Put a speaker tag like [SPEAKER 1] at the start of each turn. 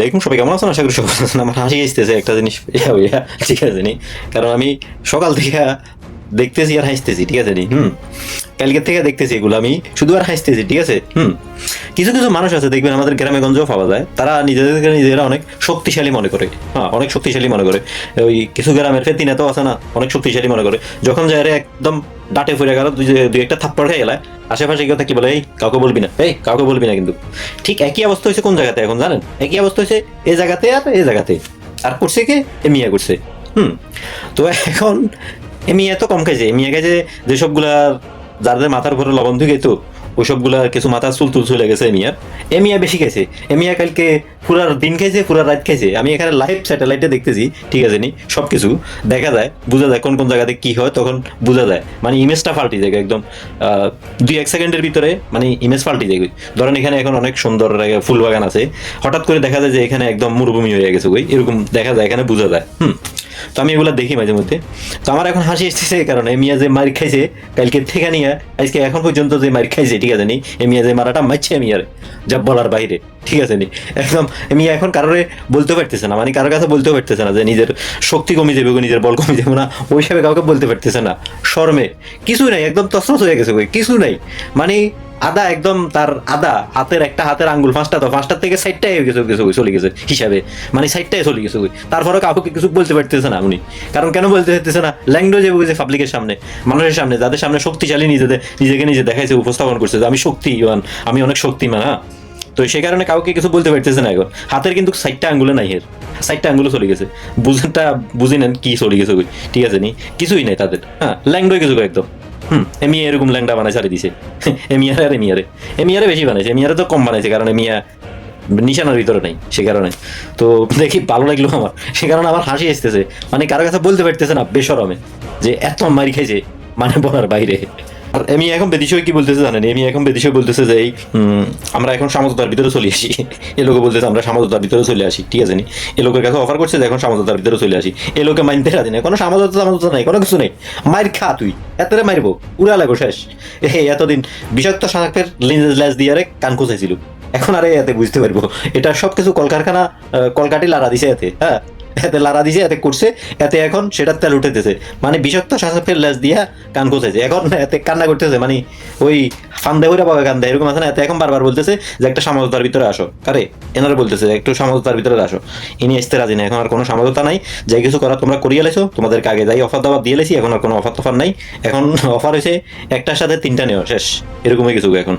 [SPEAKER 1] দেখুন সবাই কেমন আছেন, আশা করি সবাই ভালো আছেন। আমার হাসি আসতেছে একটা জিনিস ঠিক আছে নি, কারণ আমি সকাল থেকে দেখতেছি আর হাসতেছি, ঠিক আছে নি। কালকের থেকে দেখতেছি এগুলো আমি শুধু আর হাসতেছি, ঠিক আছে। কিছু কিছু মানুষ আছে দেখবেন আমাদের গ্রামে গঞ্জেও পাওয়া যায়, তারা নিজেদেরকে নিজেরা অনেক শক্তিশালী মনে করে। হ্যাঁ, অনেক শক্তিশালী মনে করে। ওই কিছু গ্রামের ফেতিনা তো আছে না, অনেক শক্তিশালী মনে করে। যখন যায় রে একদম ডাটে ফুরে গেল, দুই একটা থাপ্পড় খেয়ে গেলায়, আশেপাশে কেউ কি বলে, এই কাউকে বলবি না, এই কাউকে বলবি না। কিন্তু ঠিক একই অবস্থা হয়েছে কোন জায়গাতে এখন জানেন? একই অবস্থা হয়েছে এই জায়গাতে আর এই জায়গাতে। আর করছে কে? এ মিয়া করছে। তো এখন এ মিয়া তো কম খাইছে। এ মিয়া খাইছে যেসবগুলা যাদের মাথার উপরে লবণ ধুয়ে গেতো, ওইসবগুলা কিছু মাথার চুল তুল চলে গেছে এমিয়ার। এমিয়া বেশি খাইছে। এমিয়া কালকে পুরার দিন খাইছে, পুরার রাত খাইছে। আমি এখানে লাইভ স্যাটেলাইটে দেখতেছি, ঠিক আছে নি, সবকিছু দেখা যায়, বোঝা যায় কোন কোন জায়গাতে কি হয়, তখন বোঝা যায়। মানে ইমেজটা পাল্টে যায় একদম 2-1 সেকেন্ডের ভিতরে, মানে ইমেজ পাল্টে যায়। ধরেন এখানে এখন অনেক সুন্দর ফুল বাগান আছে, হঠাৎ করে দেখা যায় যে এখানে একদম মরুভূমি হয়ে গেছে, ওই এরকম দেখা যায়, এখানে বোঝা যায়। তো আমি এগুলো দেখি মাঝে মধ্যে। তো আমার এখন হাসি এসেছে, কারণ এমিয়া যে মার খাইছে কালকে থেকে নিয়ে আজকে এখন পর্যন্ত যে মার খাইছে, ঠিক আছে নি, এমিয়া যে মারাটা মারছে এমিয়ার যা বলার বাইরে, ঠিক আছে নি। একদম এমিয়া এখন কারোরে বলতে পারতেছে না, মানে কারোর কাছে বলতেও পারতেছে না যে নিজের শক্তি কমে যাবে, নিজের বল কমে যাবে না, ওই হিসাবে কাউকে বলতে পারতেছে না। শর্মে কিছু নাই, একদম তছনছ হয়ে গেছে, কিছু নাই। মানে আদা একদম তার আদা হাতের একটা হাতের আঙ্গুল পাঁচটা, তো পাঁচটার থেকে সাইডটাই হয়ে গেছে, চলে গেছে হিসাবে, মানে সাইডটাই চলে গেছে। তারপরে কাউকে কিছু বলতে পারতেছে না উনি। কারণ কেন বলতে পারতেছে না? ল্যাঙ্গুয়েজ বুঝে পাবলিকের সামনে, মানুষের সামনে, যাদের সামনে শক্তিশালী নিজেকে নিজে দেখাইছে, উপস্থাপন করছে যে আমি শক্তিমান, আমি অনেক শক্তিমান। হ্যাঁ, তো সেই কারণে কাউকে কিছু বলতে পারতেছে না এখন। হাতের কিন্তু সাইডটা আঙ্গুলে নাই, এর সাইডটা আঙ্গুলে চলে গেছে। বুঝে নেন কি চলে গেছে, ঠিক আছে নি, কিছুই নাই তাদের। হ্যাঁ, ল্যাঙ্গুয়েজ কিছু একদম। এমিয়া এরকম ল্যাংডা বানাই ছাড়ি দিছে। এমিয়ারে বেশি বানাইছে, এমিয়ারে তো কম বানাইছে, কারণ এমিয়া নিশানার ভিতরে নাই, সে কারণে। তো দেখি ভালো লাগলো আমার, সে কারণে আমার হাসি আসতেছে। মানে কারো কাছে বলতে পারতেছে না বেশরমে যে এত মারি খাইছে, মানে বলার বাইরে। আর এমি এখন বেদিশয় কি বলতেছে জানেন? এমি এখন বেদিশয় বলতেছে যে এই আমরা এখন সমঝোতার ভিতরে চলে আসি। এ লোকে বলতেছে আমরা সমঝোতার ভিতরে চলে আসি, ঠিক আছে নি। এ লোকের কাছে অফার করছে যে এখন সমঝোতার ভিতরে চলে আসি। এ লোকে মানতে রাজি নাই, কোনো সমঝোতা নাই, কোনো কিছু নেই। মার খা তুই, এতরে মারবো, উড়া লাগো শেষ। এতদিন বিষাক্ত সাপের লেজ দিয়ে আরে কান খুঁচাইছিল, এখন আরে এতে বুঝতে পারবো এটা সবকিছু কলকারখানা, কলকাটি লাড়া দিছে এতে। হ্যাঁ, এতে লাড়া দিছে, এতে করছে, এতে এখন সেটার তেল উঠেতেছে। মানে বিষাক্ত সাপের লেজ দিয়া কান কোচাইছে, এখন এতে কান্না করতেছে। মানে ওই ফান্দে হইরা পাকা কান্দা এরকম আছে না। এতে এখন বারবার বলতেছে যে একটা সমঝোতার ভিতরে আসো। কারে এনারা বলতেছে একটু সমঝোতার ভিতরে আসো। ইনি আসতে রাজি না, এখন আর কোনো সমঝোতা নাই। যাই কিছু করা তোমরা করিয়ে লেছো, তোমাদেরকে আগে যাই অফার দাবার দিয়ে লেছি, এখন আর কোনো অফার টফার নাই। এখন অফার হয়েছে একটার সাথে 3টা নেওয়া শেষ, এরকমই কিছু এখন।